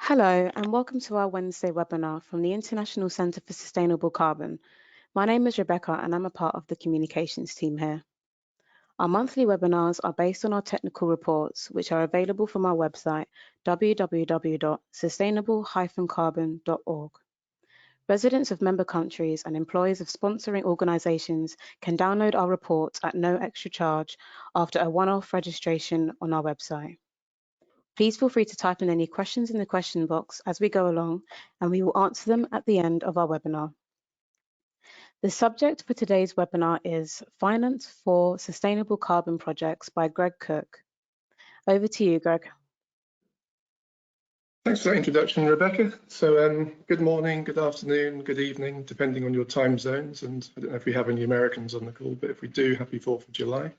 Hello, and welcome to our Wednesday webinar from the International Centre for Sustainable Carbon. My name is Rebecca, and I'm a part of the communications team here. Our monthly webinars are based on our technical reports, which are available from our website, www.sustainable-carbon.org. Residents of member countries and employees of sponsoring organisations can download our reports at no extra charge after a one-off registration on our website. Please feel free to type in any questions in the question box as we go along, and we will answer them at the end of our webinar. The subject for today's webinar is Finance for Sustainable Carbon Projects by Greg Cook. Over to you, Greg. Thanks for that introduction, Rebecca. So good morning, good afternoon, good evening, depending on your time zones. And I don't know if we have any Americans on the call, but if we do, happy 4th of July.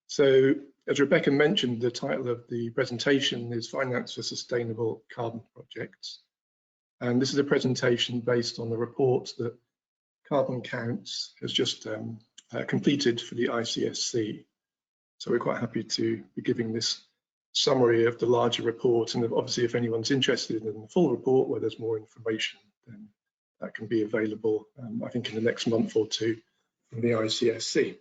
So as Rebecca mentioned, the title of the presentation is Finance for Sustainable Carbon Projects. And this is a presentation based on the report that Carbon Counts has just completed for the ICSC. So we're quite happy to be giving this summary of the larger report, and obviously if anyone's interested in the full report where there's more information, then that can be available I think in the next month or two from the ICSC,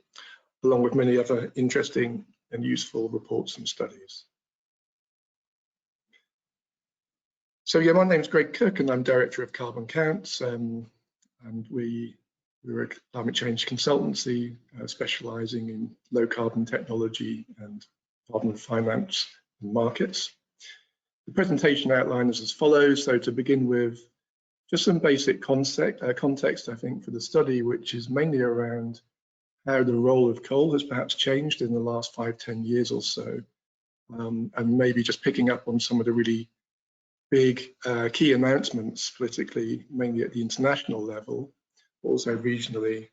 along with many other interesting and useful reports and studies. So yeah, my name's Greg Cook and I'm Director of Carbon Counts, and we're a climate change consultancy specialising in low carbon technology and carbon finance and markets. The presentation outline is as follows. So to begin with, just some basic context, I think, for the study, which is mainly around how the role of coal has perhaps changed in the last 5-10 years or so, and maybe just picking up on some of the really big key announcements politically, mainly at the international level, also regionally,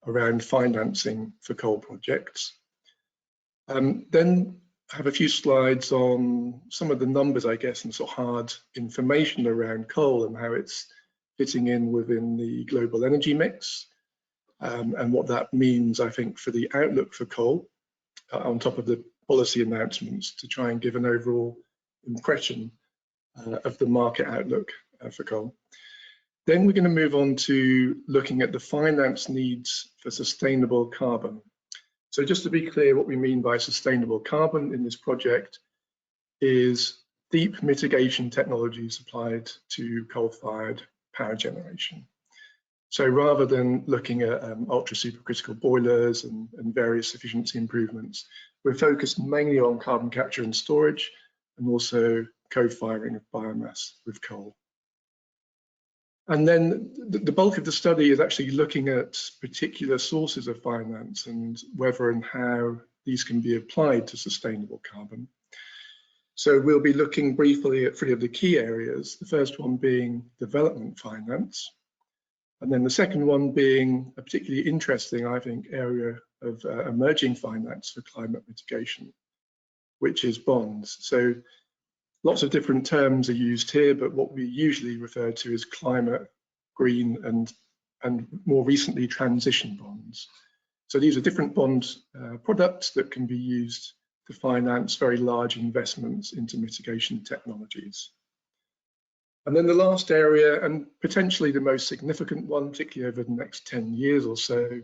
around financing for coal projects. Then have a few slides on some of the numbers, I guess, and sort of hard information around coal and how it's fitting in within the global energy mix, and what that means, I think, for the outlook for coal, on top of the policy announcements, to try and give an overall impression of the market outlook for coal. Then we're going to move on to looking at the finance needs for sustainable carbon. So just to be clear, what we mean by sustainable carbon in this project is deep mitigation technologies applied to coal-fired power generation. So rather than looking at ultra supercritical boilers and various efficiency improvements, we're focused mainly on carbon capture and storage, and also co-firing of biomass with coal. And then the bulk of the study is actually looking at particular sources of finance and whether and how these can be applied to sustainable carbon. So we'll be looking briefly at 3 of the key areas, the first one being development finance, and then the second one being a particularly interesting, I think, area of emerging finance for climate mitigation, which is bonds. So lots of different terms are used here, but what we usually refer to as climate, green, and more recently transition bonds. So these are different bond products that can be used to finance very large investments into mitigation technologies. And then the last area, and potentially the most significant one, particularly over the next 10 years or so,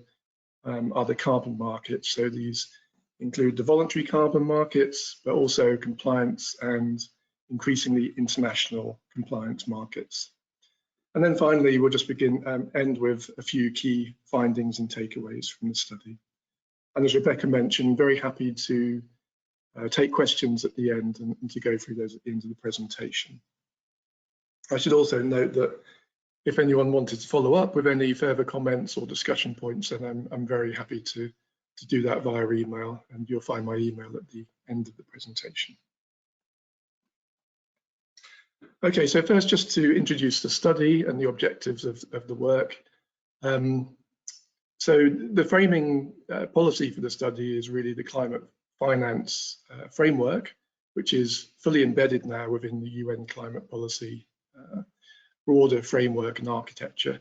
are the carbon markets. So these include the voluntary carbon markets, but also compliance and increasingly international compliance markets. And then finally, we'll just end with a few key findings and takeaways from the study. And as Rebecca mentioned, very happy to take questions at the end and to go through those at the end of the presentation. I should also note that if anyone wanted to follow up with any further comments or discussion points, then I'm very happy to do that via email, and you'll find my email at the end of the presentation. Okay, so first, just to introduce the study and the objectives of the work. So the framing policy for the study is really the climate finance framework, which is fully embedded now within the UN climate policy broader framework and architecture.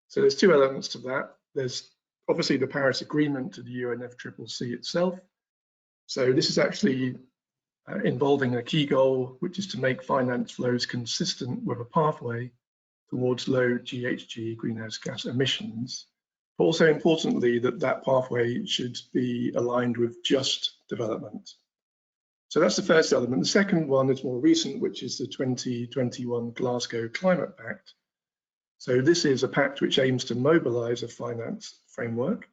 So there's 2 elements to that. There's obviously the Paris Agreement to the UNFCCC itself. So this is actually involving a key goal, which is to make finance flows consistent with a pathway towards low GHG greenhouse gas emissions, but also importantly that that pathway should be aligned with just development. So that's the first element. The second one is more recent, which is the 2021 Glasgow Climate Pact. So this is a pact which aims to mobilize a finance framework,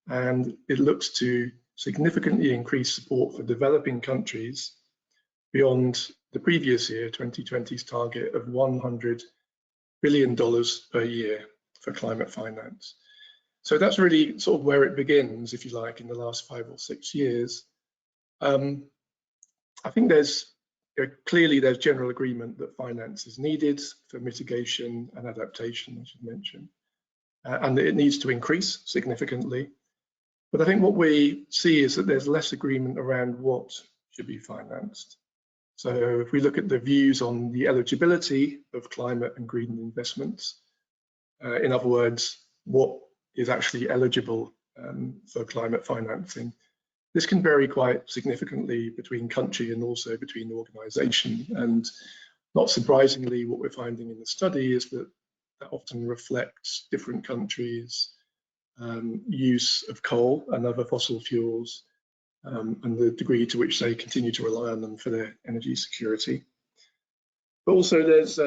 and it looks to significantly increase support for developing countries beyond the previous year, 2020's target of $100 billion per year for climate finance. So that's really sort of where it begins, if you like, in the last 5 or 6 years. I think clearly there's general agreement that finance is needed for mitigation and adaptation, I should mention, and that it needs to increase significantly. But I think what we see is that there's less agreement around what should be financed. So if we look at the views on the eligibility of climate and green investments, in other words, what is actually eligible for climate financing, this can vary quite significantly between country and also between organisation. And not surprisingly, what we're finding in the study is that that often reflects different countries' use of coal and other fossil fuels, and the degree to which they continue to rely on them for their energy security. But also there's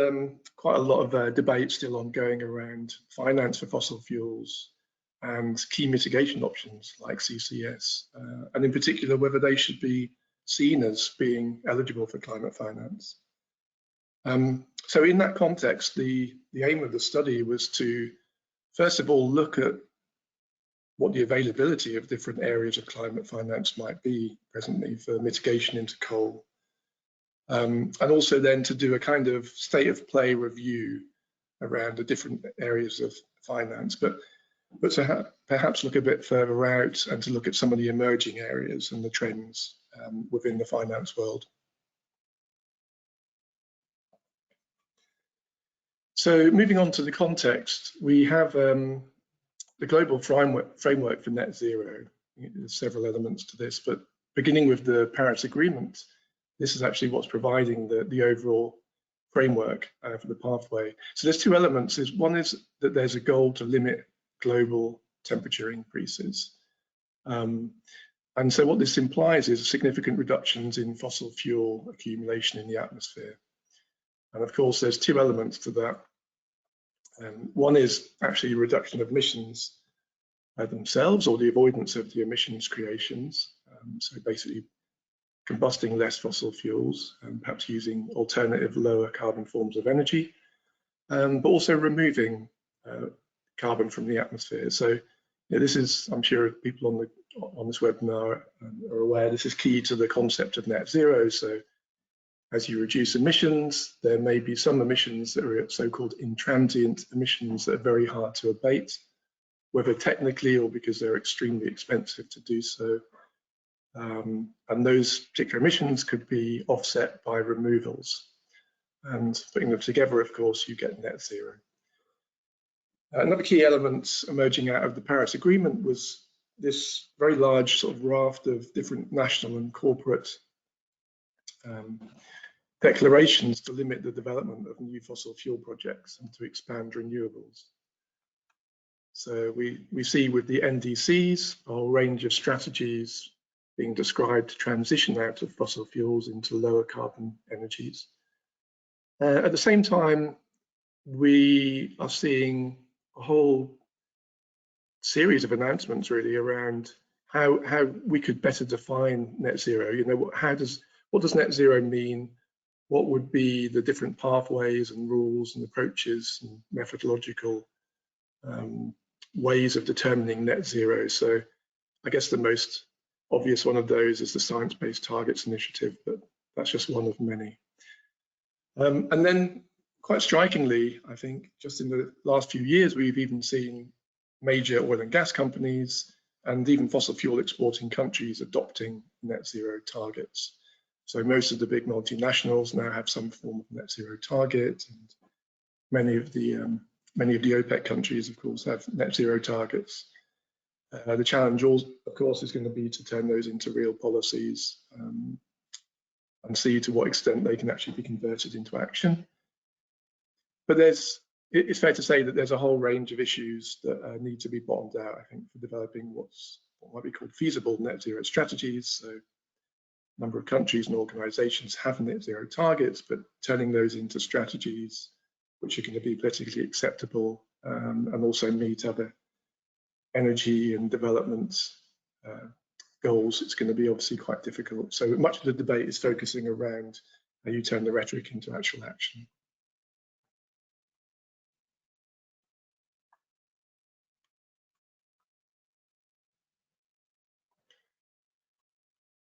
quite a lot of debate still ongoing around finance for fossil fuels and key mitigation options like CCS, and in particular whether they should be seen as being eligible for climate finance. So in that context, the aim of the study was to, first of all, look at what the availability of different areas of climate finance might be presently for mitigation into coal. And also then to do a kind of state of play review around the different areas of finance, but to perhaps look a bit further out and to look at some of the emerging areas and the trends within the finance world. So moving on to the context, we have the global framework for net zero. There's several elements to this, but beginning with the Paris Agreement, this is actually what's providing the overall framework for the pathway. So there's two elements. One is that there's a goal to limit global temperature increases. And so what this implies is significant reductions in fossil fuel accumulation in the atmosphere. And of course, there's two elements to that. One is actually reduction of emissions themselves, or the avoidance of the emissions creations. So basically combusting less fossil fuels and perhaps using alternative lower carbon forms of energy, but also removing carbon from the atmosphere. So this is, I'm sure people on this webinar are aware, this is key to the concept of net zero. So as you reduce emissions, there may be some emissions that are so-called intransient emissions that are very hard to abate, whether technically or because they're extremely expensive to do so. And those particular emissions could be offset by removals. And putting them together, of course, you get net zero. Another key element emerging out of the Paris Agreement was this very large sort of raft of different national and corporate declarations to limit the development of new fossil fuel projects and to expand renewables. So we see with the NDCs a whole range of strategies being described to transition out of fossil fuels into lower carbon energies. At the same time, we are seeing a whole series of announcements really around how we could better define net zero. You know, what does net zero mean? What would be the different pathways and rules and approaches and methodological ways of determining net zero? So I guess the most obvious one of those is the Science Based Targets Initiative, but that's just one of many. And then quite strikingly, I think just in the last few years, we've even seen major oil and gas companies and even fossil fuel exporting countries adopting net zero targets. So most of the big multinationals now have some form of net zero target, and many of the OPEC countries, of course, have net zero targets. The challenge, of course, is going to be to turn those into real policies and see to what extent they can actually be converted into action. But it's fair to say that there's a whole range of issues that need to be bottomed out, I think, for developing what might be called feasible net zero strategies. So a number of countries and organizations have net zero targets, but turning those into strategies which are going to be politically acceptable and also meet other energy and development goals, it's going to be obviously quite difficult. So much of the debate is focusing around how you turn the rhetoric into actual action.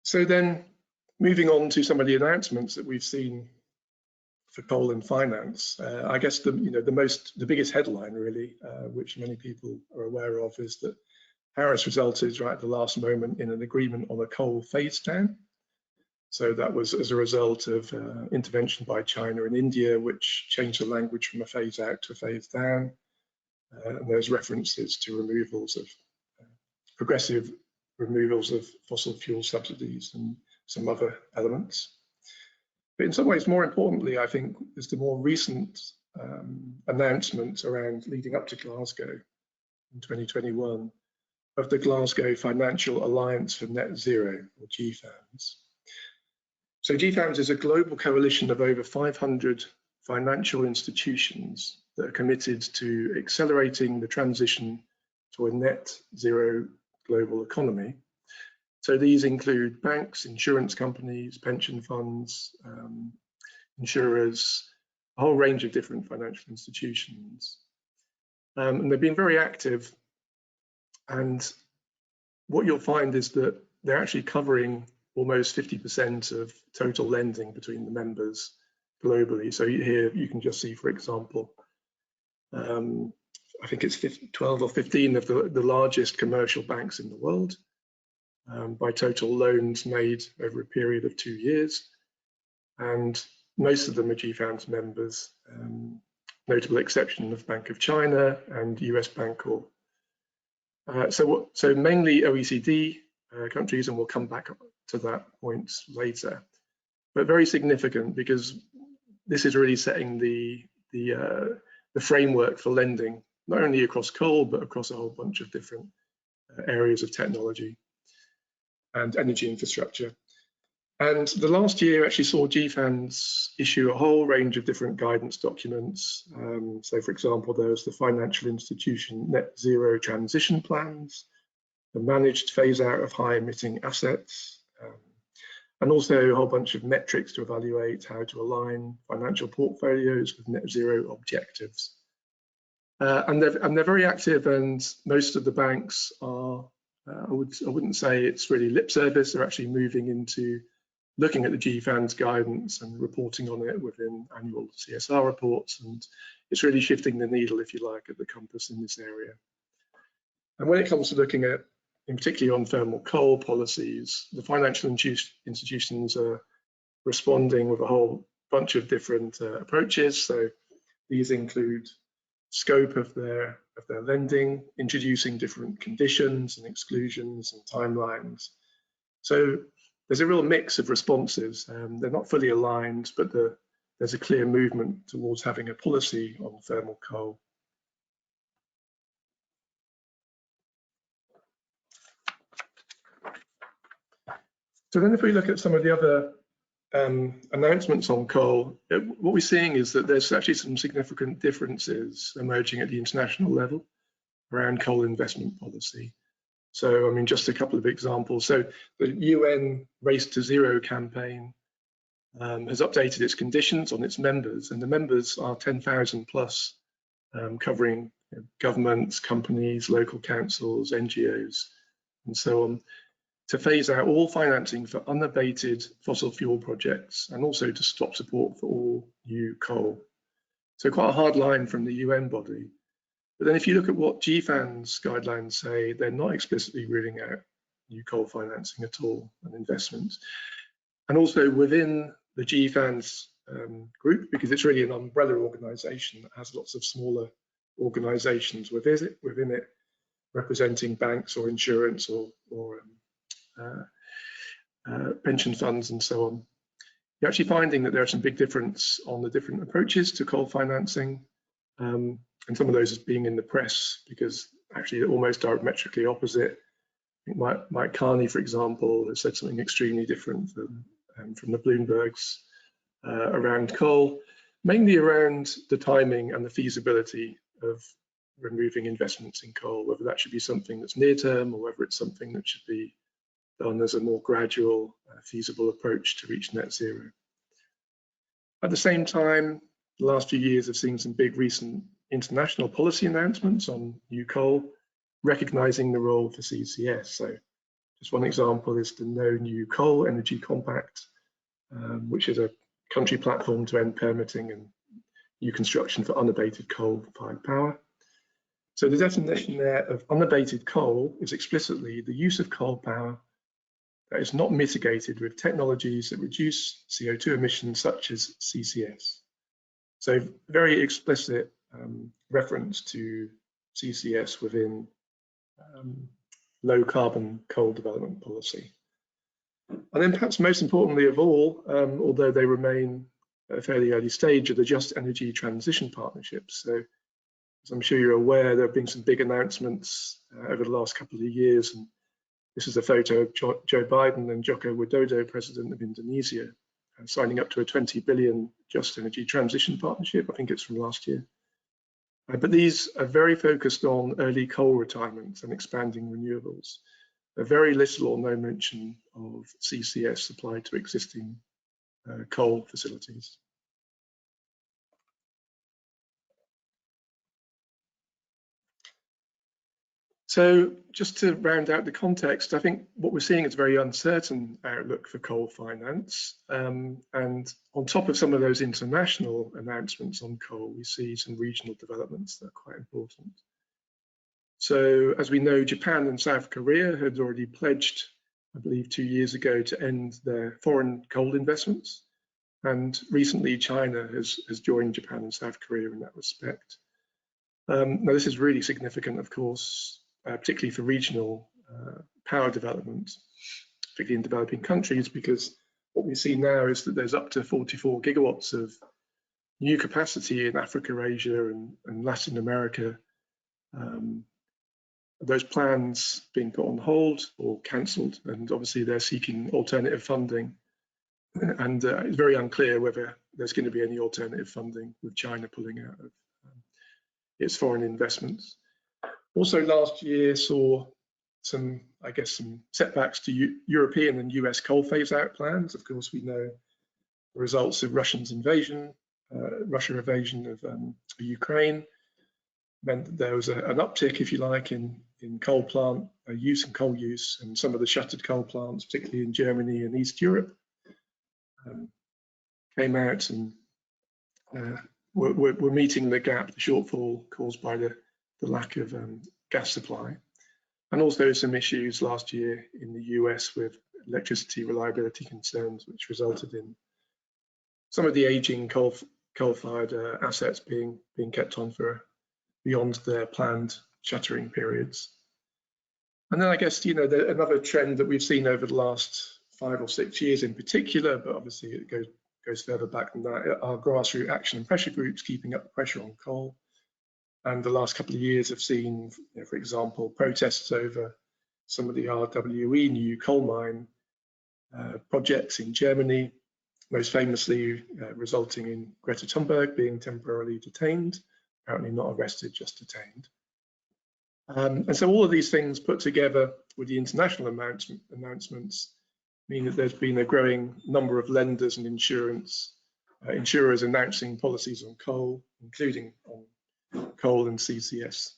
So then moving on to some of the announcements that we've seen for coal and finance, I guess the biggest headline really, which many people are aware of, is that Paris resulted right at the last moment in an agreement on a coal phase down. So that was as a result of intervention by China and India, which changed the language from a phase out to a phase down. And there's references to removals of progressive removals of fossil fuel subsidies and some other elements. But in some ways, more importantly, I think, is the more recent announcement around leading up to Glasgow in 2021 of the Glasgow Financial Alliance for Net Zero, or GFANZ. So GFANZ is a global coalition of over 500 financial institutions that are committed to accelerating the transition to a net zero global economy. So these include banks, insurance companies, pension funds, insurers, a whole range of different financial institutions. And they've been very active. And what you'll find is that they're actually covering almost 50% of total lending between the members globally. So here you can just see, for example, I think it's 12 or 15 of the largest commercial banks in the world by total loans made over a period of 2 years. And most of them are GFANZ members, notable exception of Bank of China and US Bancorp. So mainly OECD countries, and we'll come back to that point later, but very significant because this is really setting the framework for lending, not only across coal, but across a whole bunch of different areas of technology and energy infrastructure. And the last year actually saw GFANZ issue a whole range of different guidance documents. So for example, there's the Financial Institution Net Zero Transition Plans, the Managed Phase Out of High Emitting Assets, and also a whole bunch of metrics to evaluate how to align financial portfolios with net zero objectives. And they're very active, and most of the banks are, I wouldn't say it's really lip service, they're actually moving into looking at the GFANZ guidance and reporting on it within annual CSR reports, and it's really shifting the needle, if you like, at the compass in this area. And when it comes to looking at, in particular on thermal coal policies, the financial institutions are responding with a whole bunch of different approaches. So these include scope of their lending, introducing different conditions and exclusions and timelines. So there's a real mix of responses. They're not fully aligned, but there's a clear movement towards having a policy on thermal coal. So then if we look at some of the other announcements on coal, what we're seeing is that there's actually some significant differences emerging at the international level around coal investment policy. So, I mean, just a couple of examples. So the UN Race to Zero campaign has updated its conditions on its members, and the members are 10,000 plus, covering governments, companies, local councils, NGOs, and so on, to phase out all financing for unabated fossil fuel projects and also to stop support for all new coal. So quite a hard line from the UN body. But then if you look at what GFANZ guidelines say, they're not explicitly ruling out new coal financing at all and investments. And also within the GFANZ group, because it's really an umbrella organization that has lots of smaller organizations within it, representing banks or insurance or pension funds and so on. you're actually finding that there are some big difference on the different approaches to coal financing, and some of those as being in the press because actually they're almost diametrically opposite. I think Mike Carney, for example, has said something extremely different from the Bloombergs around coal, mainly around the timing and the feasibility of removing investments in coal, whether that should be something that's near term or whether it's something that should be done as a more gradual, feasible approach to reach net zero. At the same time, the last few years have seen some big recent international policy announcements on new coal, recognizing the role for CCS. So just one example is the No New Coal Energy Compact, which is a country platform to end permitting and new construction for unabated coal-fired power. So the definition there of unabated coal is explicitly the use of coal power that is not mitigated with technologies that reduce CO2 emissions such as CCS. So very explicit reference to CCS within low carbon coal development policy. And then perhaps most importantly of all, although they remain at a fairly early stage, are the Just Energy Transition Partnerships. So as I'm sure you're aware, there have been some big announcements over the last couple of years. And this is a photo of Joe Biden and Joko Widodo, President of Indonesia, signing up to a 20 billion Just Energy Transition Partnership. I think it's from last year. But these are very focused on early coal retirements and expanding renewables. Very little or no mention of CCS supplied to existing coal facilities. So just to round out the context, I think what we're seeing is a very uncertain outlook for coal finance. And on top of some of those international announcements on coal, we see some regional developments that are quite important. So as we know, Japan and South Korea had already pledged, I believe 2 years ago, to end their foreign coal investments. And recently China has joined Japan and South Korea in that respect. Now this is really significant, of course, particularly for regional power development, particularly in developing countries, because what we see now is that there's up to 44 gigawatts of new capacity in Africa, Asia, and Latin America. Those plans being put on hold or cancelled, and obviously they're seeking alternative funding. And it's very unclear whether there's going to be any alternative funding with China pulling out of its foreign investments. Also last year saw some setbacks to European and US coal phase out plans. Of course, we know the results of Russia invasion of Ukraine meant that there was an uptick, if you like, in coal plant use and coal use, and some of the shuttered coal plants, particularly in Germany and East Europe, came out and were meeting the gap, the shortfall caused by the lack of gas supply. And also some issues last year in the US with electricity reliability concerns, which resulted in some of the aging coal-fired assets being kept on for beyond their planned shuttering periods. And then I guess, another trend that we've seen over the last 5 or 6 years in particular, but obviously it goes further back than that, are grassroots action and pressure groups keeping up the pressure on coal. And the last couple of years have seen, for example, protests over some of the RWE new coal mine projects in Germany, most famously resulting in Greta Thunberg being temporarily detained, apparently not arrested, just detained. And so all of these things put together with the international announcements mean that there's been a growing number of lenders and insurers announcing policies on coal, including on coal and CCS.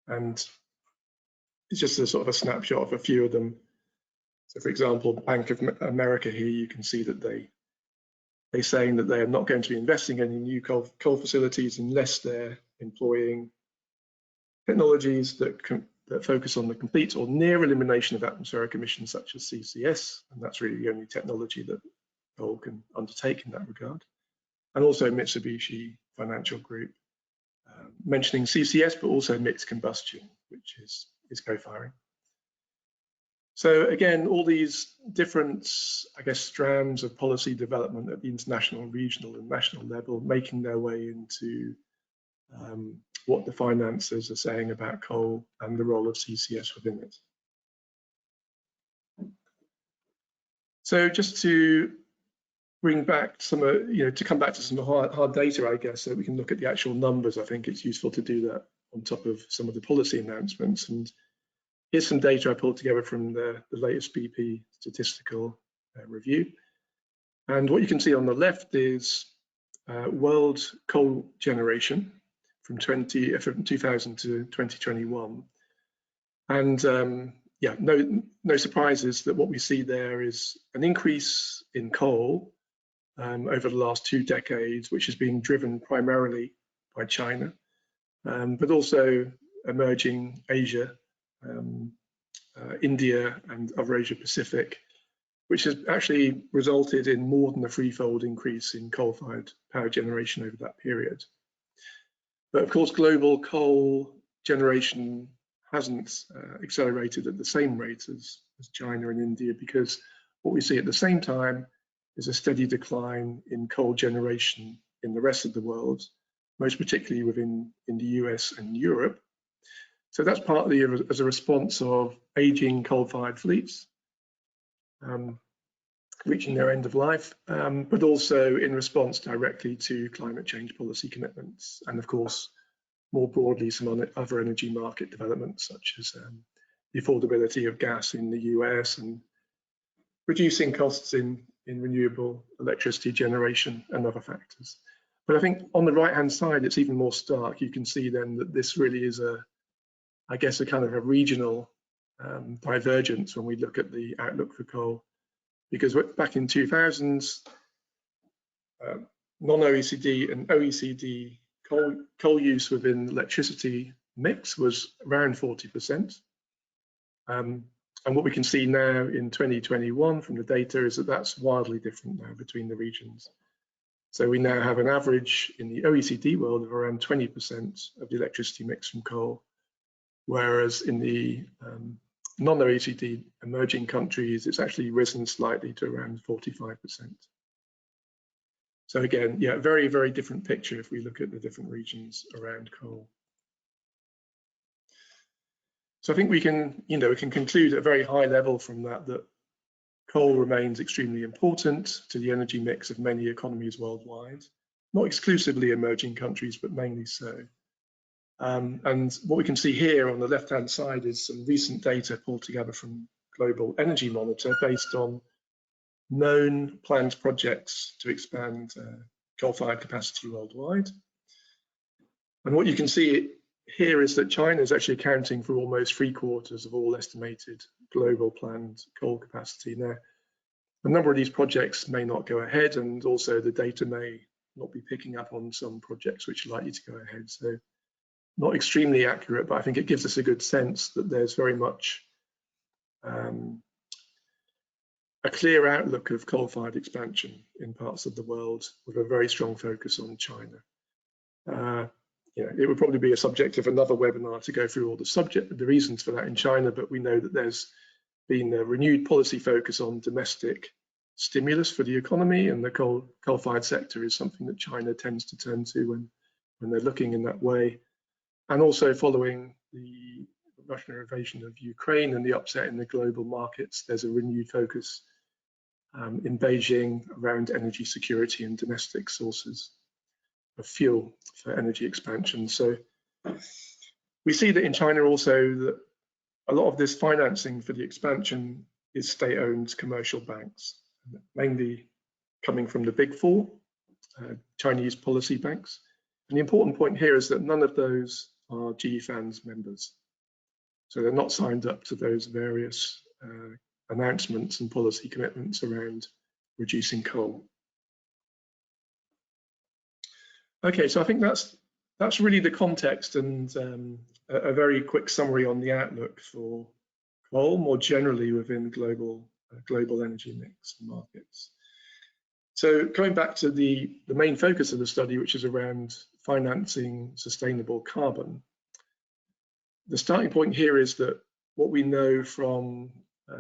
And it's just a sort of a snapshot of a few of them. So for example, Bank of America here, you can see that they're saying that they are not going to be investing in any new coal facilities unless they're employing technologies that focus on the complete or near elimination of atmospheric emissions such as CCS, and that's really the only technology that coal can undertake in that regard. And also Mitsubishi Financial Group mentioning CCS, but also mixed combustion, which is co-firing. So again, all these different, I guess, strands of policy development at the international, regional and national level making their way into what the financiers are saying about coal and the role of CCS within it. So just to bring back some, to come back to some hard data, I guess, so we can look at the actual numbers. I think it's useful to do that on top of some of the policy announcements. And here's some data I pulled together from the latest BP statistical review. And what you can see on the left is world coal generation from 2000 to 2021. And yeah, no surprises that what we see there is an increase in coal over the last 2 decades, which is being driven primarily by China, but also emerging Asia, India and other Asia Pacific, which has actually resulted in more than a threefold increase in coal-fired power generation over that period. But of course, global coal generation hasn't accelerated at the same rate as China and India, because what we see at the same time is a steady decline in coal generation in the rest of the world, most particularly within the US and Europe. So that's partly as a response of aging coal-fired fleets, reaching their end of life, but also in response directly to climate change policy commitments, and of course, more broadly, some other energy market developments, such as the affordability of gas in the US and reducing costs in renewable electricity generation and other factors. But I think on the right-hand side, it's even more stark. You can see then that this really is I guess, a kind of a regional divergence when we look at the outlook for coal. Because back in 2000s, non-OECD and OECD coal use within the electricity mix was around 40%. And what we can see now in 2021 from the data is that that's wildly different now between the regions. So we now have an average in the OECD world of around 20% of the electricity mix from coal, whereas in the non-OECD emerging countries, it's actually risen slightly to around 45%. So again, yeah, very, very different picture if we look at the different regions around coal. So I think we can, we can conclude at a very high level from that coal remains extremely important to the energy mix of many economies worldwide, not exclusively emerging countries, but mainly so. And what we can see here on the left-hand side is some recent data pulled together from Global Energy Monitor based on known planned projects to expand coal-fired capacity worldwide. And what you can see here is that China is actually accounting for almost 3/4 of all estimated global planned coal capacity. Now, a number of these projects may not go ahead, and also the data may not be picking up on some projects which are likely to go ahead. So not extremely accurate, but I think it gives us a good sense that there's very much a clear outlook of coal-fired expansion in parts of the world with a very strong focus on China. It would probably be a subject of another webinar to go through all the reasons for that in China, but we know that there's been a renewed policy focus on domestic stimulus for the economy, and the coal-fired sector is something that China tends to turn to when they're looking in that way. And also following the Russian invasion of Ukraine and the upset in the global markets, there's a renewed focus in Beijing around energy security and domestic sources of fuel for energy expansion. So we see that in China also that a lot of this financing for the expansion is state-owned commercial banks, mainly coming from the big four Chinese policy banks. And the important point here is that none of those are GFANZ members. So they're not signed up to those various announcements and policy commitments around reducing coal. Okay, so I think that's really the context and a very quick summary on the outlook for coal more generally within global energy mix and markets. So going back to the main focus of the study, which is around financing sustainable carbon, the starting point here is that what we know from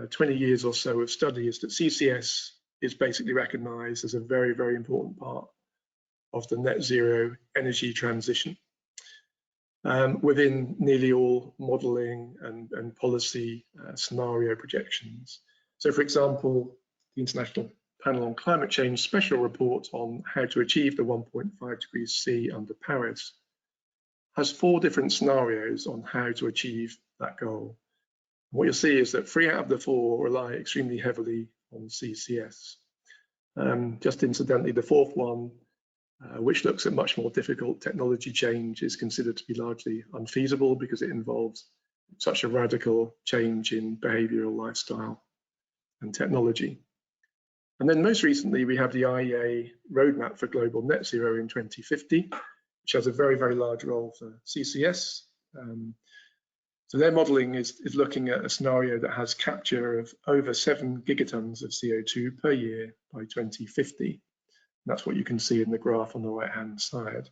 20 years or so of study is that CCS is basically recognised as a very, very important part of the net zero energy transition within nearly all modelling and policy scenario projections. So, for example, the International Panel on Climate Change special report on how to achieve the 1.5 degrees C under Paris has 4 different scenarios on how to achieve that goal. What you'll see is that 3 out of the 4 rely extremely heavily on CCS. Just incidentally, the 4th one, which looks at much more difficult technology change, is considered to be largely unfeasible because it involves such a radical change in behavioural lifestyle and technology. And then most recently, we have the IEA roadmap for global net zero in 2050, which has a very, very large role for CCS. So their modelling is looking at a scenario that has capture of over 7 gigatons of CO2 per year by 2050. And that's what you can see in the graph on the right-hand side.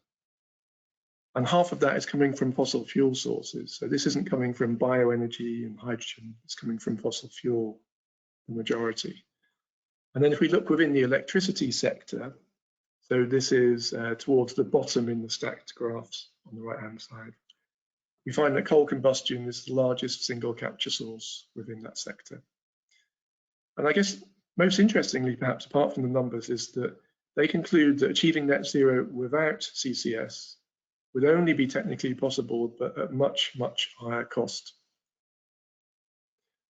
And half of that is coming from fossil fuel sources. So this isn't coming from bioenergy and hydrogen, it's coming from fossil fuel, the majority. And then if we look within the electricity sector, so this is towards the bottom in the stacked graphs on the right-hand side, we find that coal combustion is the largest single capture source within that sector. And I guess most interestingly, perhaps apart from the numbers, is that they conclude that achieving net zero without CCS would only be technically possible, but at much, much higher cost.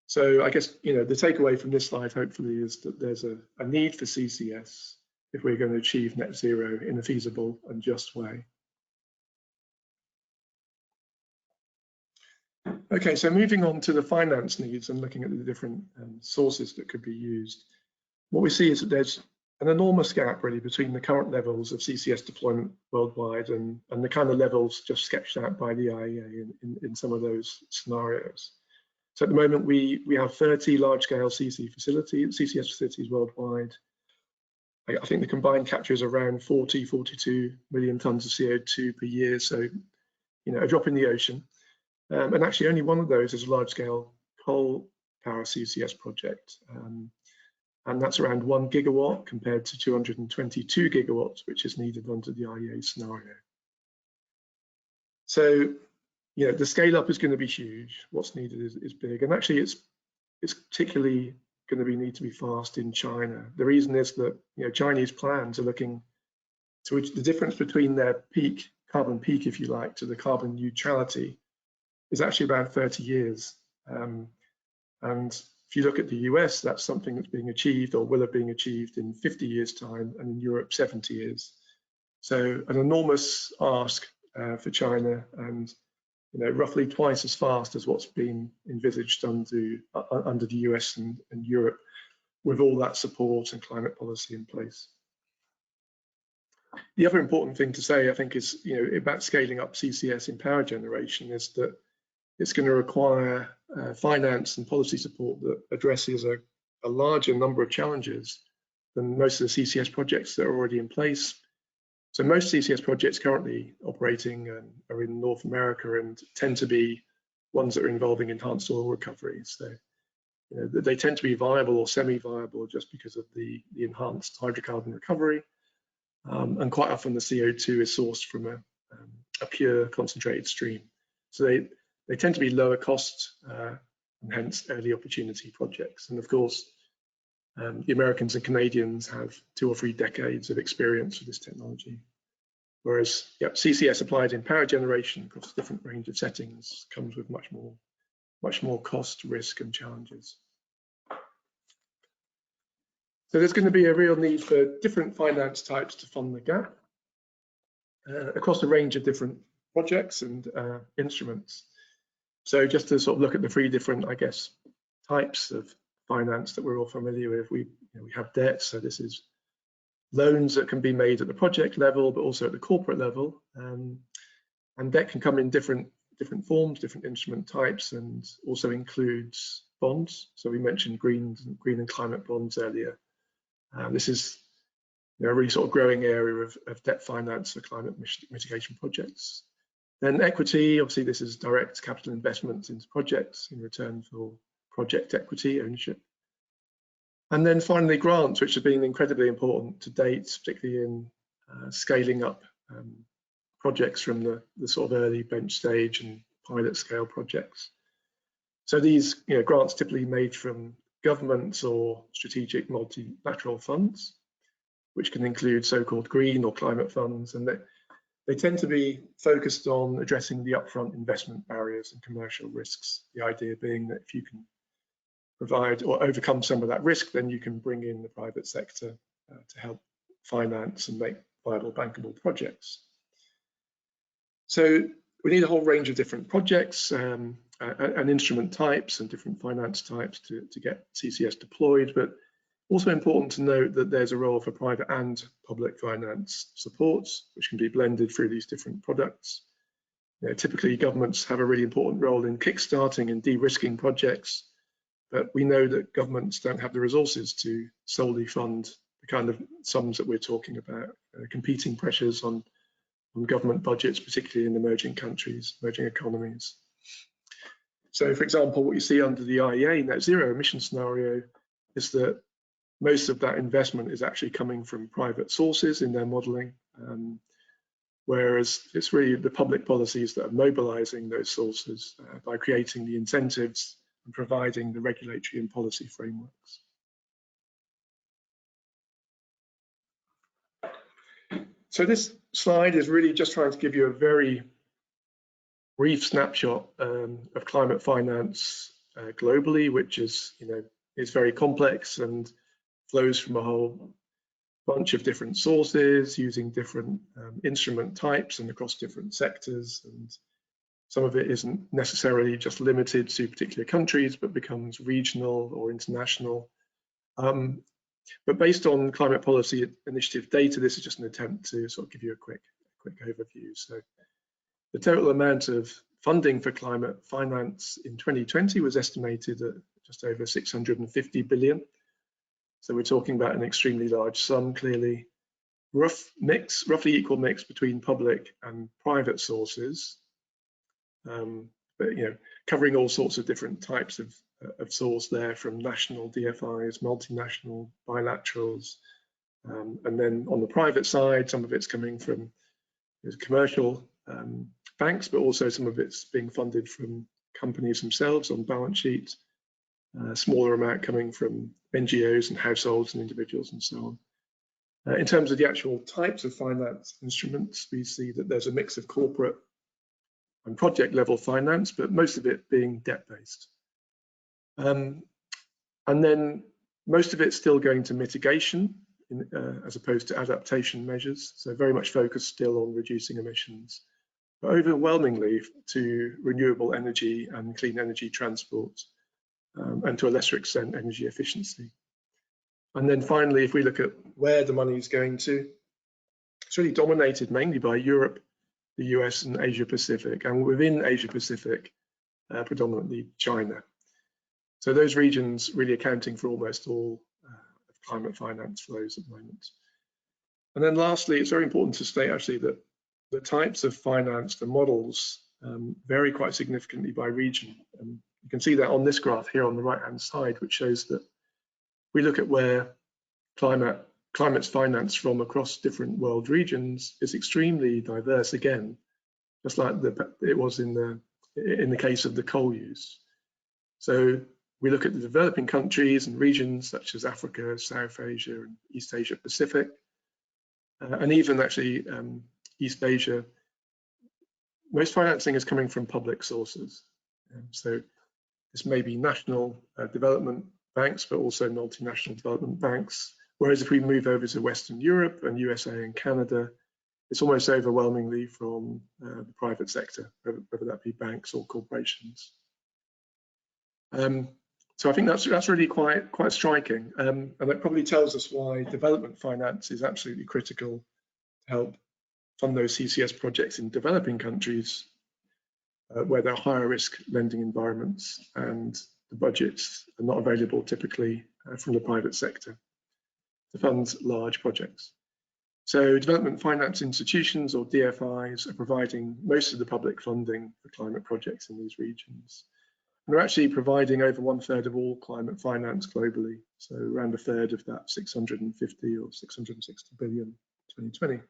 So I guess, the takeaway from this slide, hopefully, is that there's a need for CCS if we're going to achieve net zero in a feasible and just way. Okay, so moving on to the finance needs and looking at the different sources that could be used. What we see is that there's an enormous gap really between the current levels of CCS deployment worldwide and the kind of levels just sketched out by the IEA in some of those scenarios. So at the moment, we have 30 large-scale CCS facilities worldwide. I think the combined capture is around 42 million tons of CO2 per year, so a drop in the ocean. And actually, only one of those is a large-scale coal power CCS project, and that's around 1 gigawatt compared to 222 gigawatts, which is needed under the IEA scenario. So, the scale up is going to be huge. What's needed is big, and actually, it's particularly going to need to be fast in China. The reason is that Chinese plans are looking to the difference between their carbon peak, if you like, to the carbon neutrality is actually about 30 years. And if you look at the US, that's something that's being achieved or will have been achieved in 50 years' time, and in Europe, 70 years. So an enormous ask for China, and roughly twice as fast as what's been envisaged under the US and Europe, with all that support and climate policy in place. The other important thing to say, I think, is about scaling up CCS in power generation is that it's going to require finance and policy support that addresses a larger number of challenges than most of the CCS projects that are already in place. So most CCS projects currently operating are in North America and tend to be ones that are involving enhanced oil recovery. So they tend to be viable or semi-viable just because of the enhanced hydrocarbon recovery. And quite often the CO2 is sourced from a pure concentrated stream. So they tend to be lower cost and hence early opportunity projects. And of course, the Americans and Canadians have 2 or 3 decades of experience with this technology. Whereas CCS applied in power generation across a different range of settings comes with much more cost, risk, and challenges. So there's going to be a real need for different finance types to fund the gap across a range of different projects and instruments. So just to sort of look at the 3 different, I guess, types of finance that we're all familiar with, we have debt. So this is loans that can be made at the project level, but also at the corporate level. And debt can come in different forms, different instrument types, and also includes bonds. So we mentioned green and climate bonds earlier. This is a really sort of growing area of debt finance for climate mitigation projects. Then equity, obviously this is direct capital investments into projects in return for project equity ownership. And then finally, grants, which have been incredibly important to date, particularly in scaling up projects from the sort of early bench stage and pilot scale projects. So these grants typically made from governments or strategic multilateral funds, which can include so-called green or climate funds, and they tend to be focused on addressing the upfront investment barriers and commercial risks. The idea being that if you can provide or overcome some of that risk, then you can bring in the private sector to help finance and make viable bankable projects. So we need a whole range of different projects and instrument types and different finance types to get CCS deployed, but also important to note that there's a role for private and public finance supports, which can be blended through these different products. Typically, governments have a really important role in kickstarting and de-risking projects, but we know that governments don't have the resources to solely fund the kind of sums that we're talking about, competing pressures on government budgets, particularly in emerging countries, emerging economies. So, for example, what you see under the IEA net zero emission scenario is that most of that investment is actually coming from private sources in their modelling, whereas it's really the public policies that are mobilising those sources by creating the incentives and providing the regulatory and policy frameworks. So this slide is really just trying to give you a very brief snapshot of climate finance globally, which is very complex and flows from a whole bunch of different sources using different instrument types and across different sectors. And some of it isn't necessarily just limited to particular countries, but becomes regional or international. But based on climate policy initiative data, this is just an attempt to sort of give you a quick overview. So the total amount of funding for climate finance in 2020 was estimated at just over 650 billion. So we're talking about an extremely large sum, clearly. Roughly equal mix between public and private sources, but covering all sorts of different types of source there, from national DFIs, multinational, bilaterals, and then on the private side, some of it's coming from commercial banks, but also some of it's being funded from companies themselves on balance sheet. A smaller amount coming from NGOs and households and individuals and so on. In terms of the actual types of finance instruments, we see that there's a mix of corporate and project level finance, but most of it being debt-based. And then most of it's still going to mitigation as opposed to adaptation measures. So very much focused still on reducing emissions, but overwhelmingly to renewable energy and clean energy transport. And to a lesser extent, energy efficiency. And then finally, if we look at where the money is going to, it's really dominated mainly by Europe, the US and Asia Pacific, and within Asia Pacific, predominantly China. So those regions really accounting for almost all of climate finance flows at the moment. And then lastly, it's very important to state actually that the types of finance, the models, vary quite significantly by region. You can see that on this graph here on the right-hand side, which shows that we look at where climate's financed from across different world regions is extremely diverse again, just like it was in the case of the coal use. So we look at the developing countries and regions such as Africa, South Asia, and East Asia Pacific, and even actually East Asia. Most financing is coming from public sources. So this may be national development banks, but also multinational development banks. Whereas if we move over to Western Europe and USA and Canada, it's almost overwhelmingly from the private sector, whether that be banks or corporations. So I think that's really quite striking, and that probably tells us why development finance is absolutely critical to help fund those CCS projects in developing countries, where there are higher risk lending environments and the budgets are not available typically from the private sector to fund large projects. So development finance institutions, or DFIs, are providing most of the public funding for climate projects in these regions. They're actually providing over 1/3 of all climate finance globally, so around 1/3 of that 650 or 660 billion 2020.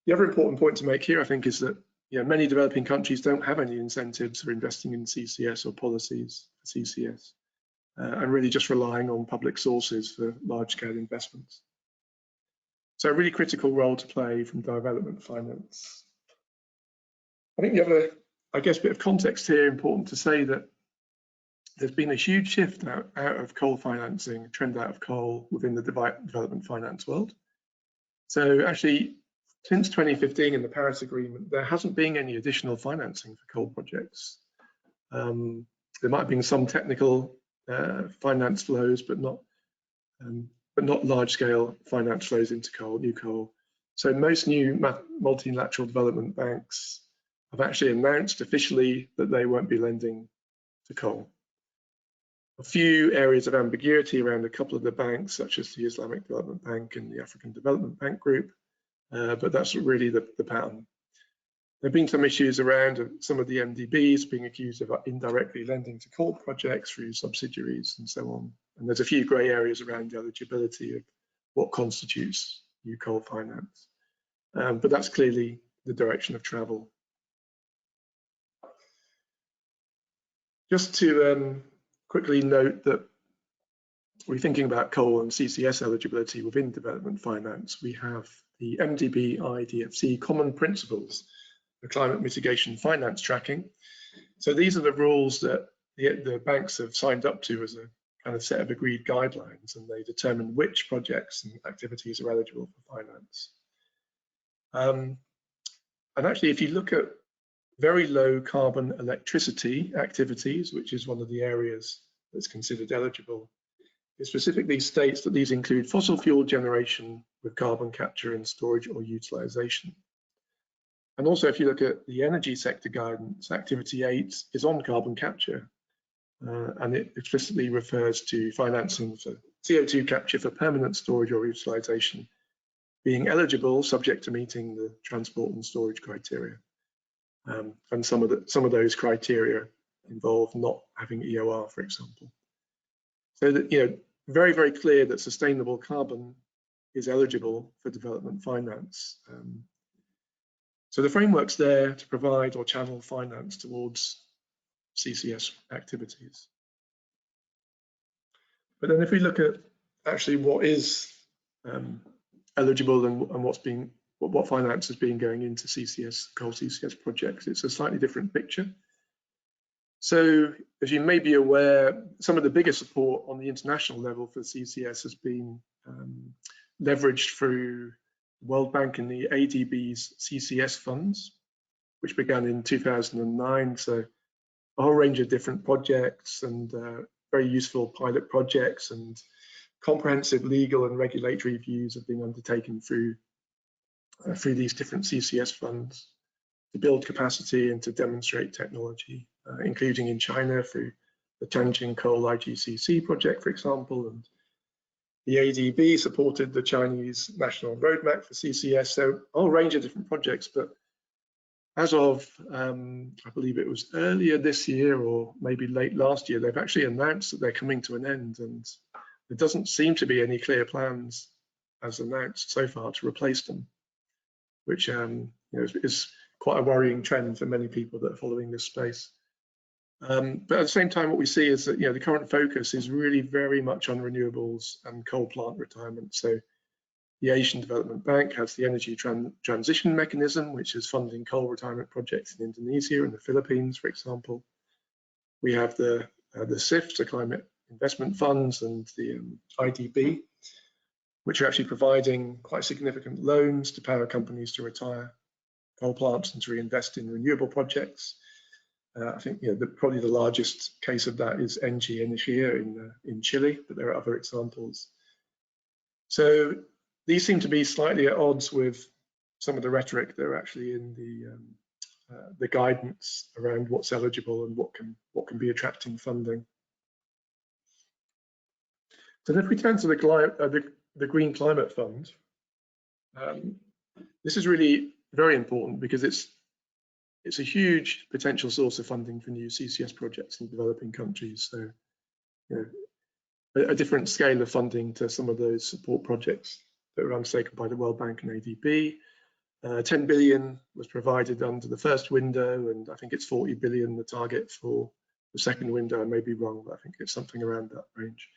The other important point to make here, I think, is that many developing countries don't have any incentives for investing in CCS or policies for CCS, and really just relying on public sources for large-scale investments. So a really critical role to play from development finance. I think the other, bit of context here, important to say that there's been a huge shift out of coal financing, trend out of coal within the development finance world. So actually, since 2015 in the Paris Agreement, there hasn't been any additional financing for coal projects. There might have been some technical finance flows, but not large-scale finance flows into new coal. So most new multilateral development banks have actually announced officially that they won't be lending to coal. A few areas of ambiguity around a couple of the banks, such as the Islamic Development Bank and the African Development Bank Group, but that's really the pattern. There have been some issues around some of the MDBs being accused of indirectly lending to coal projects through subsidiaries and so on. And there's a few grey areas around the eligibility of what constitutes new coal finance. But that's clearly the direction of travel. Just to quickly note that we're thinking about coal and CCS eligibility within development finance. We have the MDB IDFC common principles for climate mitigation finance tracking. So these are the rules that the banks have signed up to as a kind of set of agreed guidelines, and they determine which projects and activities are eligible for finance. And actually, if you look at very low carbon electricity activities, which is one of the areas that's considered eligible, it specifically states that these include fossil fuel generation with carbon capture and storage or utilization. And also, if you look at the energy sector guidance, activity 8 is on carbon capture, and it explicitly refers to financing for CO2 capture for permanent storage or utilization being eligible, subject to meeting the transport and storage criteria. And some of those criteria involve not having EOR, for example. So that, very, very clear that sustainable carbon is eligible for development finance. So the framework's there to provide or channel finance towards CCS activities. But then if we look at actually what is eligible and what finance has been going into coal CCS projects, it's a slightly different picture. So as you may be aware, some of the biggest support on the international level for CCS has been leveraged through the World Bank and the ADB's CCS funds, which began in 2009. So a whole range of different projects and very useful pilot projects and comprehensive legal and regulatory reviews have been undertaken through these different CCS funds to build capacity and to demonstrate technology, including in China through the Tianjin Coal ICSC project, for example, and the ADB supported the Chinese National Roadmap for CCS, so a whole range of different projects. But as of, I believe it was earlier this year or maybe late last year, they've actually announced that they're coming to an end, and there doesn't seem to be any clear plans as announced so far to replace them, which is quite a worrying trend for many people that are following this space. But at the same time, what we see is that the current focus is really very much on renewables and coal plant retirement. So the Asian Development Bank has the Energy Transition Mechanism, which is funding coal retirement projects in Indonesia and the Philippines, for example. We have the CIF, the Climate Investment Funds, and the IDB, which are actually providing quite significant loans to power companies to retire coal plants and to reinvest in renewable projects. I think probably the largest case of that is ENGIE Energía in Chile, but there are other examples. So these seem to be slightly at odds with some of the rhetoric that are actually in the guidance around what's eligible and what can be attracting funding. So if we turn to the Green Climate Fund, this is really very important because it's it's a huge potential source of funding for new CCS projects in developing countries. So, you know, a different scale of funding to some of those support projects that were undertaken by the World Bank and ADB. 10 billion was provided under the first window, and I think it's 40 billion the target for the second window. I may be wrong, but I think it's something around that range.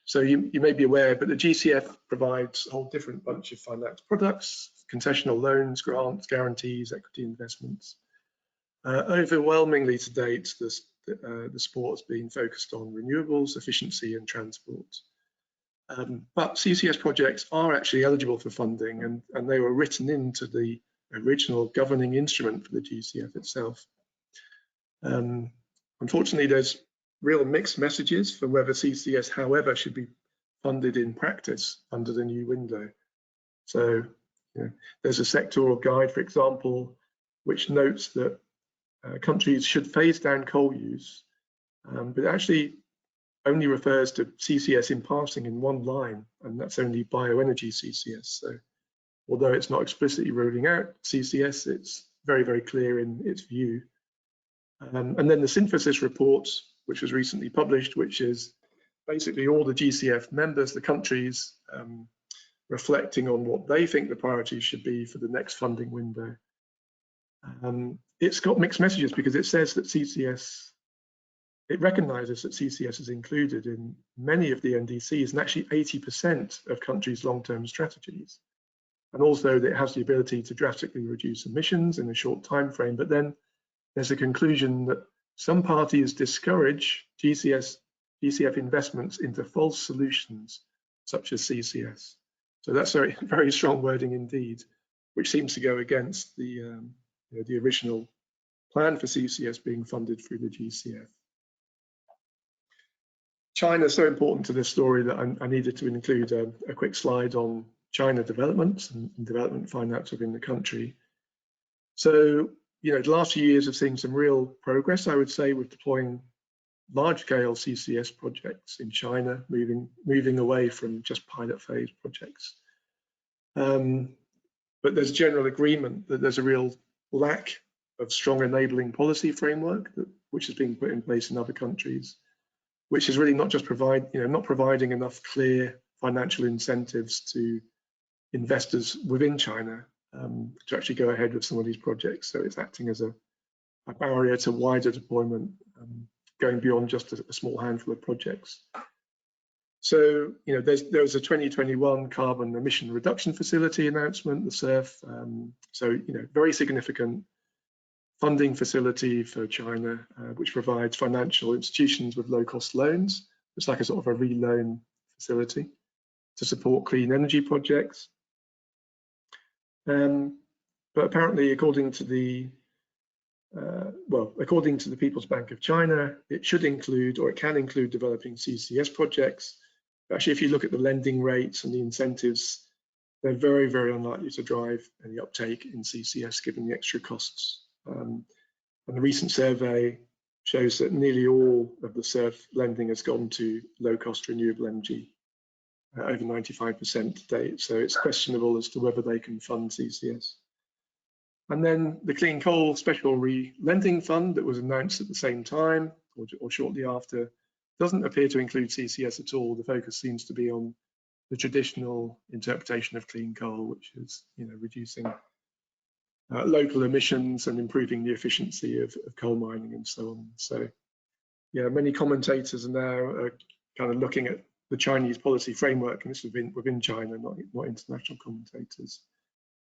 So you may be aware, but the GCF provides a whole different bunch of finance products, concessional loans, grants, guarantees, equity investments. Overwhelmingly to date, the support has been focused on renewables, efficiency and transport. But CCS projects are actually eligible for funding, and they were written into the original governing instrument for the GCF itself. Unfortunately, there's real mixed messages for whether CCS, however, should be funded in practice under the new window. So, you know, there's a sectoral guide, for example, which notes that countries should phase down coal use, but actually only refers to CCS in passing in one line, and that's only bioenergy CCS. So although it's not explicitly ruling out CCS, it's very, very clear in its view. And then the synthesis report, which was recently published, which is basically all the GCF members, the countries, reflecting on what they think the priorities should be for the next funding window. It's got mixed messages because it says that CCS, it recognises that CCS is included in many of the NDCs and actually 80% of countries' long-term strategies. And also that it has the ability to drastically reduce emissions in a short time frame. But then there's a conclusion that some parties discourage GCF investments into false solutions, such as CCS. So that's very, very strong wording indeed, which seems to go against the original plan for CCS being funded through the GCF. China is so important to this story that I needed to include a quick slide on China development and development finance within the country. So, you know, the last few years have seen some real progress, I would say, with deploying large-scale CCS projects in China, moving away from just pilot phase projects. But there's general agreement that there's a real lack of strong enabling policy framework which is being put in place in other countries, which is really not just not providing enough clear financial incentives to investors within China to actually go ahead with some of these projects. So it's acting as a barrier to wider deployment, going beyond just a small handful of projects. So, you know, there was a 2021 carbon emission reduction facility announcement, the SURF. So, you know, very significant funding facility for China, which provides financial institutions with low-cost loans. It's like a sort of a re-loan facility to support clean energy projects. But apparently, according to the People's Bank of China, it should include, or it can include, developing CCS projects. Actually, if you look at the lending rates and the incentives, they're very, very unlikely to drive any uptake in CCS given the extra costs. And the recent survey shows that nearly all of the SURF lending has gone to low-cost renewable energy, over 95% to date. So it's questionable as to whether they can fund CCS. And then the Clean Coal Special Re-Lending Fund that was announced at the same time or shortly after doesn't appear to include CCS at all. The focus seems to be on the traditional interpretation of clean coal, which is, you know, reducing local emissions and improving the efficiency of coal mining and so on. So, yeah, many commentators are now kind of looking at the Chinese policy framework, and this is within China, not international commentators,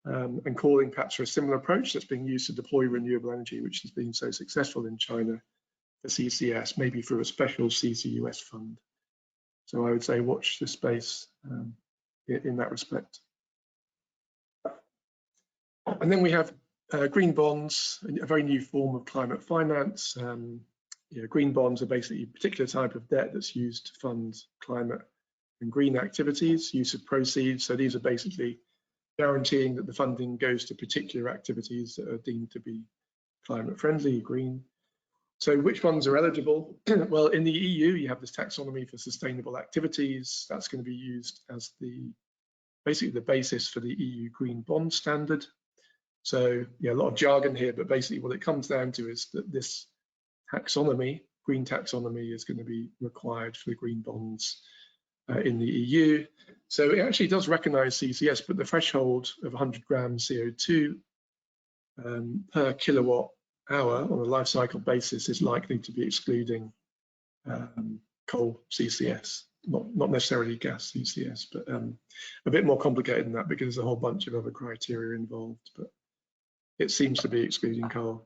and calling perhaps for a similar approach that's being used to deploy renewable energy, which has been so successful in China for CCS, maybe through a special CCUS fund. So I would say watch this space in that respect. And then we have green bonds, a very new form of climate finance. Green bonds are basically a particular type of debt that's used to fund climate and green activities, use of proceeds. So these are basically guaranteeing that the funding goes to particular activities that are deemed to be climate friendly, green. So which ones are eligible? Well, in the EU, you have this taxonomy for sustainable activities. That's going to be used as basically the basis for the EU Green Bond Standard. So yeah, a lot of jargon here, but basically what it comes down to is that this taxonomy, green taxonomy, is going to be required for the green bonds in the EU. So it actually does recognise CCS, but the threshold of 100 grams CO2 per kilowatt hour on a life cycle basis is likely to be excluding coal CCS, not necessarily gas CCS, but a bit more complicated than that because there's a whole bunch of other criteria involved, but it seems to be excluding coal.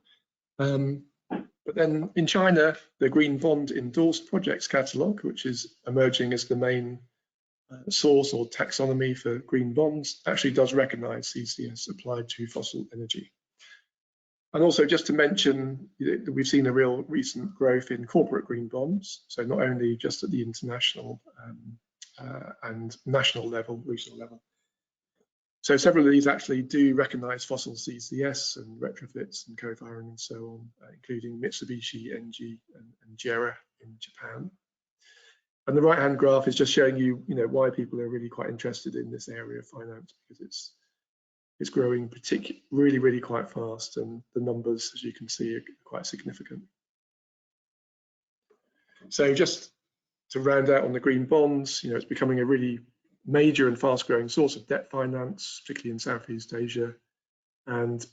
But then in China, the Green Bond Endorsed Projects Catalogue, which is emerging as the main source or taxonomy for green bonds, actually does recognise CCS applied to fossil energy. And also just to mention, we've seen a real recent growth in corporate green bonds. So not only just at the international and national level, regional level. So several of these actually do recognise fossil CCS and retrofits and co-firing and so on, including Mitsubishi, NG and JERA in Japan. And the right-hand graph is just showing you, why people are really quite interested in this area of finance, because it's growing really quite fast, and the numbers, as you can see, are quite significant. So just to round out on the green bonds, it's becoming a really major and fast-growing source of debt finance, particularly in Southeast Asia. And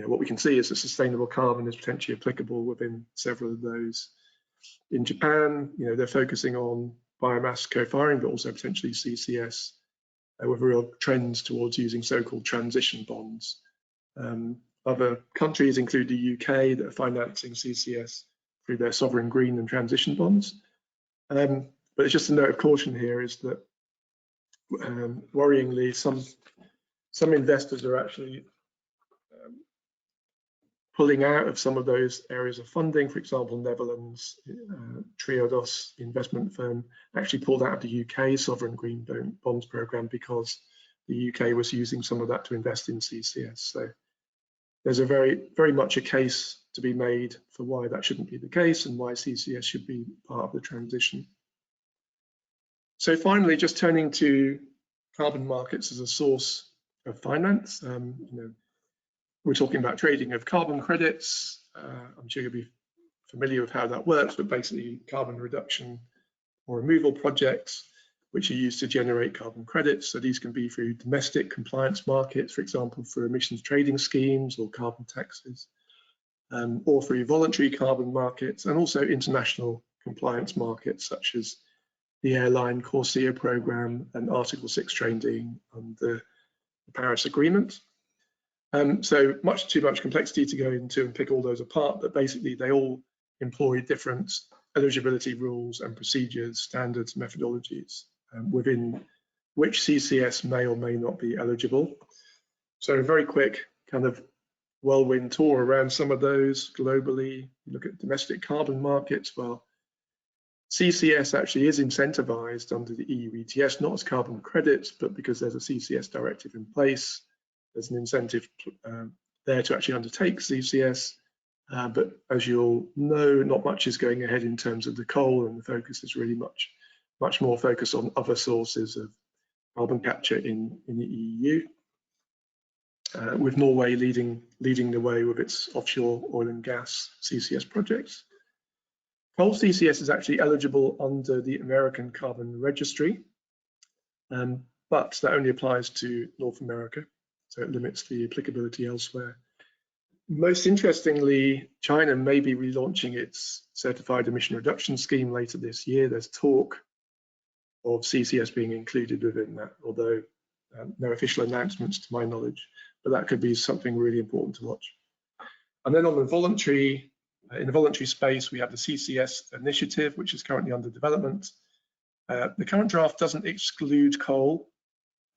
what we can see is that sustainable carbon is potentially applicable within several of those. In Japan, they're focusing on biomass co-firing, but also potentially CCS, with real trends towards using so-called transition bonds. Other countries include the UK that are financing CCS through their sovereign green and transition bonds. But it's just a note of caution here is that worryingly, some investors are actually pulling out of some of those areas of funding. For example, Netherlands, Triodos, the investment firm, actually pulled out of the UK sovereign green bonds program because the UK was using some of that to invest in CCS. So there's a very much a case to be made for why that shouldn't be the case and why CCS should be part of the transition. So finally, just turning to carbon markets as a source of finance. We're talking about trading of carbon credits. I'm sure you'll be familiar with how that works, but basically carbon reduction or removal projects, which are used to generate carbon credits. So these can be through domestic compliance markets, for example, for emissions trading schemes or carbon taxes, or through voluntary carbon markets, and also international compliance markets, such as the airline CORSIA program and Article 6 trading under the Paris Agreement. So much too much complexity to go into and pick all those apart, but basically they all employ different eligibility rules and procedures, standards, methodologies, within which CCS may or may not be eligible. So a very quick kind of whirlwind tour around some of those globally. You look at domestic carbon markets. Well, CCS actually is incentivized under the EU ETS, not as carbon credits, but because there's a CCS directive in place. There's an incentive there to actually undertake CCS, but as you'll know, not much is going ahead in terms of the coal, and the focus is really much more focused on other sources of carbon capture in the EU, with Norway leading the way with its offshore oil and gas CCS projects. Coal CCS is actually eligible under the American Carbon Registry, but that only applies to North America. So it limits the applicability elsewhere. Most interestingly, China may be relaunching its certified emission reduction scheme later this year. There's talk of CCS being included within that, although no official announcements to my knowledge, but that could be something really important to watch. And then on the voluntary, in the voluntary space, we have the CCS initiative, which is currently under development. The current draft doesn't exclude coal,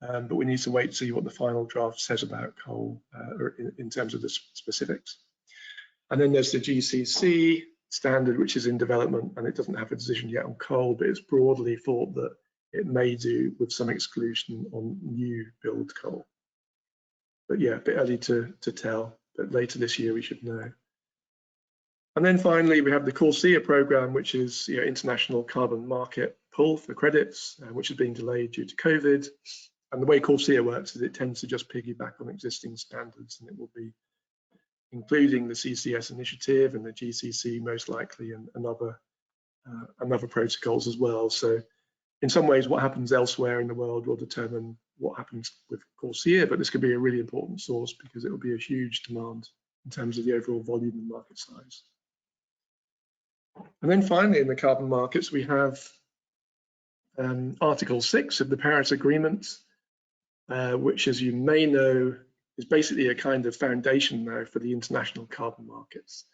but we need to wait to see what the final draft says about coal in terms of the specifics. And then there's the GCC standard, which is in development, and it doesn't have a decision yet on coal, but it's broadly thought that it may do with some exclusion on new build coal. But yeah, a bit early to tell, but later this year we should know. And then finally, we have the CORSIA program, which is international carbon market pull for credits, which is being delayed due to COVID. And the way CORSIA works is it tends to just piggyback on existing standards, and it will be including the CCS initiative and the GCC most likely, and other protocols as well. So in some ways, what happens elsewhere in the world will determine what happens with CORSIA, but this could be a really important source because it will be a huge demand in terms of the overall volume and market size. And then finally, in the carbon markets, we have Article 6 of the Paris Agreement, which, as you may know, is basically a kind of foundation now for the international carbon markets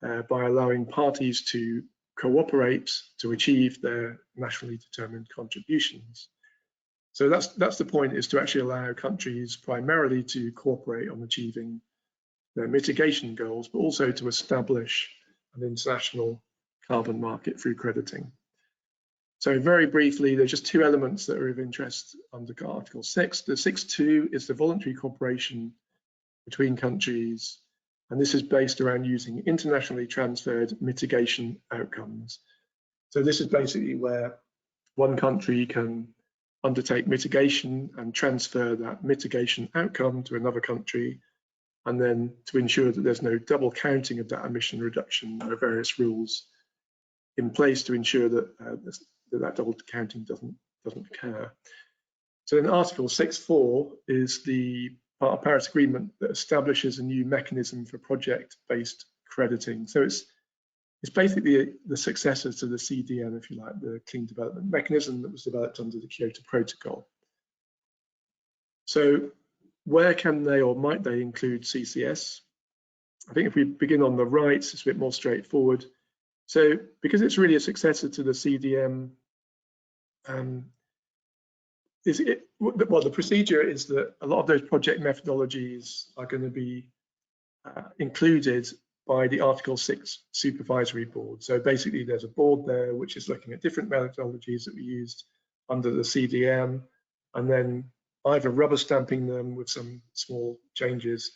by allowing parties to cooperate to achieve their nationally determined contributions. So that's the point, is to actually allow countries primarily to cooperate on achieving their mitigation goals, but also to establish an international carbon market through crediting. So very briefly, there's just two elements that are of interest under Article 6. The 6.2 is the voluntary cooperation between countries, and this is based around using internationally transferred mitigation outcomes. So this is basically where one country can undertake mitigation and transfer that mitigation outcome to another country, and then to ensure that there's no double counting of that emission reduction, there are various rules in place to ensure that that double counting doesn't occur. So in Article 6.4 is the part of Paris Agreement that establishes a new mechanism for project-based crediting. So it's basically the successor to the CDM, if you like, the Clean Development Mechanism that was developed under the Kyoto Protocol. So where can they or might they include CCS? I think if we begin on the right, it's a bit more straightforward. So because it's really a successor to the CDM, well, the procedure is that a lot of those project methodologies are going to be included by the Article 6 Supervisory Board. So basically there's a board there which is looking at different methodologies that we used under the CDM, and then either rubber stamping them with some small changes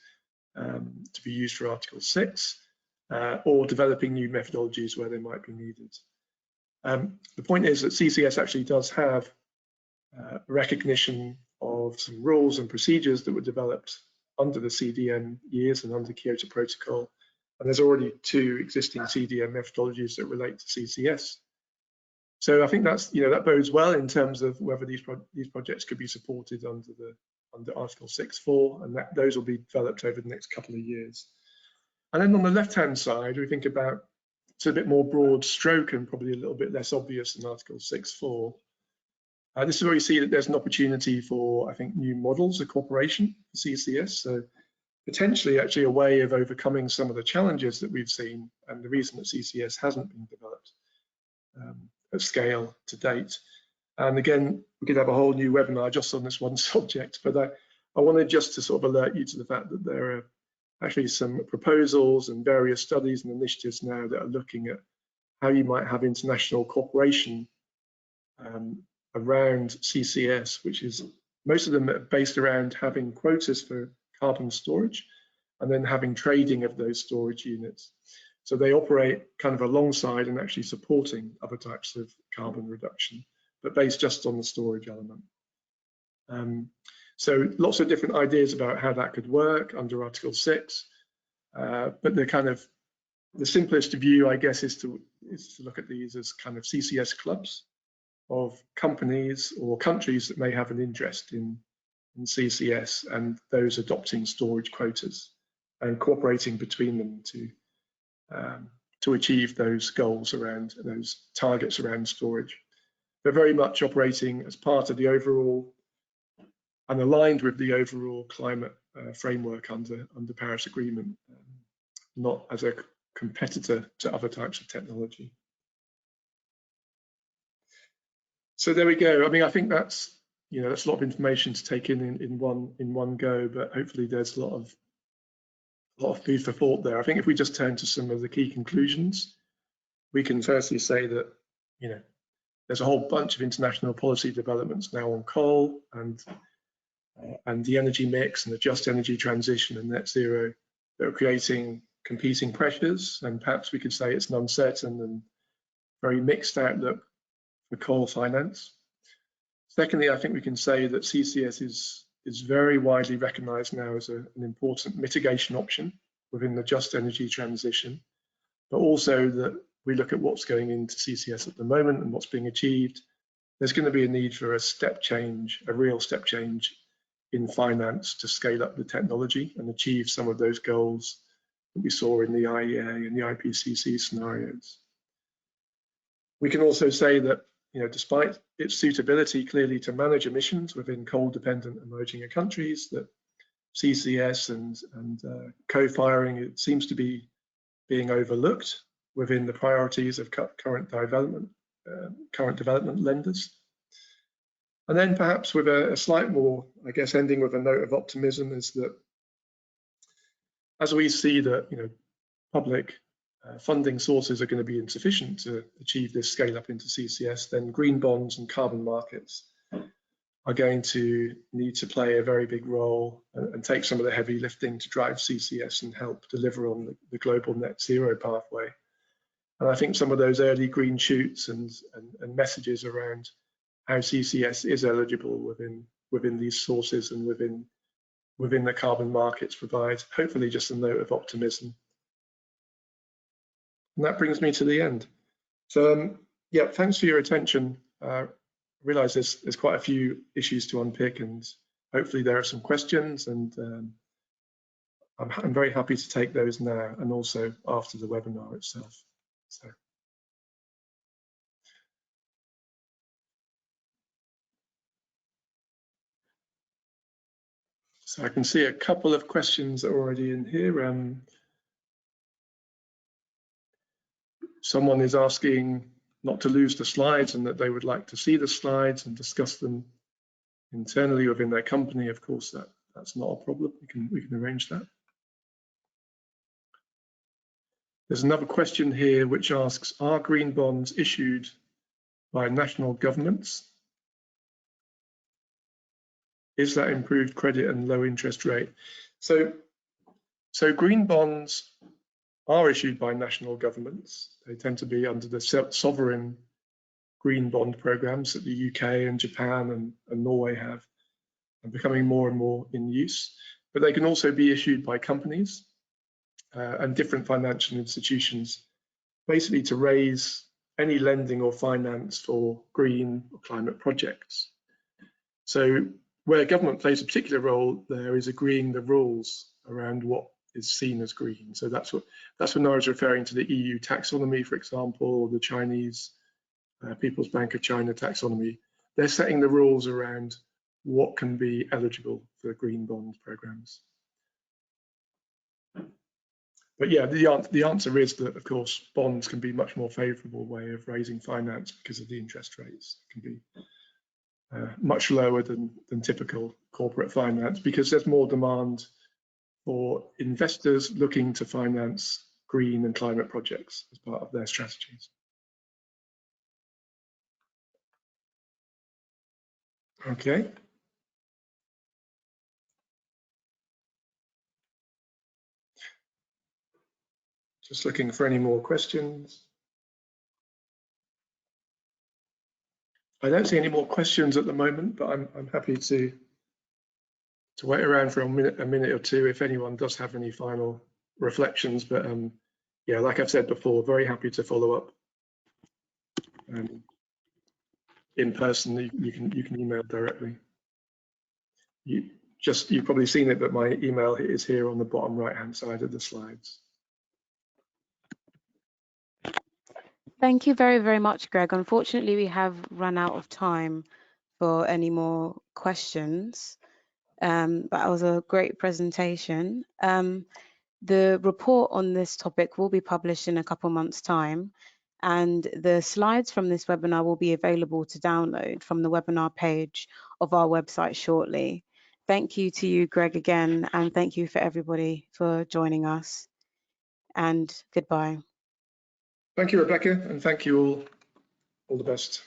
to be used for Article 6, or developing new methodologies where they might be needed. The point is that CCS actually does have recognition of some rules and procedures that were developed under the CDM years and under the Kyoto Protocol. And there's already two existing CDM methodologies that relate to CCS. So I think that's, that bodes well in terms of whether these projects could be supported under Article 6.4, and those will be developed over the next couple of years. And then on the left-hand side, we think about, it's a bit more broad stroke and probably a little bit less obvious than Article 6.4. This is where you see that there's an opportunity for, I think, new models of cooperation for CCS. So potentially actually a way of overcoming some of the challenges that we've seen and the reason that CCS hasn't been developed at scale to date. And again, we could have a whole new webinar just on this one subject, but I wanted just to sort of alert you to the fact that there are actually some proposals and various studies and initiatives now that are looking at how you might have international cooperation around CCS, which is, most of them are based around having quotas for carbon storage and then having trading of those storage units. So they operate kind of alongside and actually supporting other types of carbon reduction, but based just on the storage element. So lots of different ideas about how that could work under Article 6, but the simplest view, I guess, is to look at these as kind of CCS clubs of companies or countries that may have an interest in CCS, and those adopting storage quotas and cooperating between them to achieve those goals around those targets around storage. They're very much operating as part of the overall and aligned with the overall climate framework under Paris Agreement, not as a competitor to other types of technology. So there we go. I mean, I think that's that's a lot of information to take in one go, but hopefully there's a lot of food for thought there. I think if we just turn to some of the key conclusions, we can firstly say that there's a whole bunch of international policy developments now on coal and the energy mix and the just energy transition and net zero that are creating competing pressures, and perhaps we could say it's an uncertain and very mixed outlook for coal finance. Secondly, I think we can say that CCS is very widely recognised now as an important mitigation option within the just energy transition, but also that we look at what's going into CCS at the moment and what's being achieved. There's going to be a need for a step change, a real step change in finance to scale up the technology and achieve some of those goals that we saw in the IEA and the IPCC scenarios. We can also say that, despite its suitability clearly to manage emissions within coal-dependent emerging countries, that CCS and co-firing, it seems to be being overlooked within the priorities of current development lenders. And then perhaps with a slight more, I guess, ending with a note of optimism, is that as we see that public funding sources are going to be insufficient to achieve this scale up into CCS, then green bonds and carbon markets are going to need to play a very big role and take some of the heavy lifting to drive CCS and help deliver on the global net zero pathway. And I think some of those early green shoots and messages around how CCS is eligible within these sources and within the carbon markets provide hopefully just a note of optimism. And that brings me to the end. So yeah, thanks for your attention. I realise there's quite a few issues to unpick, and hopefully there are some questions, and I'm very happy to take those now and also after the webinar itself. So I can see a couple of questions that are already in here. Someone is asking not to lose the slides and that they would like to see the slides and discuss them internally within their company. Of course, that's not a problem. We can arrange that. There's another question here which asks, are green bonds issued by national governments? Is that improved credit and low interest rate? So green bonds are issued by national governments. They tend to be under the sovereign green bond programs that the UK and Japan and Norway have, and becoming more and more in use. But they can also be issued by companies and different financial institutions, basically to raise any lending or finance for green or climate projects. So where government plays a particular role there is agreeing the rules around what is seen as green. So that's when I was referring to the EU taxonomy, for example, or the Chinese People's Bank of China taxonomy. They're setting the rules around what can be eligible for green bond programs. But yeah, the answer is that, of course, bonds can be a much more favourable way of raising finance because of the interest rates. It can be much lower than typical corporate finance because there's more demand for investors looking to finance green and climate projects as part of their strategies. Okay. Just looking for any more questions. I don't see any more questions at the moment, but I'm happy to wait around for a minute or two if anyone does have any final reflections. But yeah, like I've said before, very happy to follow up in person. You can email directly. You've probably seen it, but my email is here on the bottom right-hand side of the slides. Thank you very, very much, Greg. Unfortunately, we have run out of time for any more questions, but that was a great presentation. The report on this topic will be published in a couple months' time, and the slides from this webinar will be available to download from the webinar page of our website shortly. Thank you to you, Greg, again, and thank you for everybody for joining us, and goodbye. Thank you, Rebecca, and thank you all the best.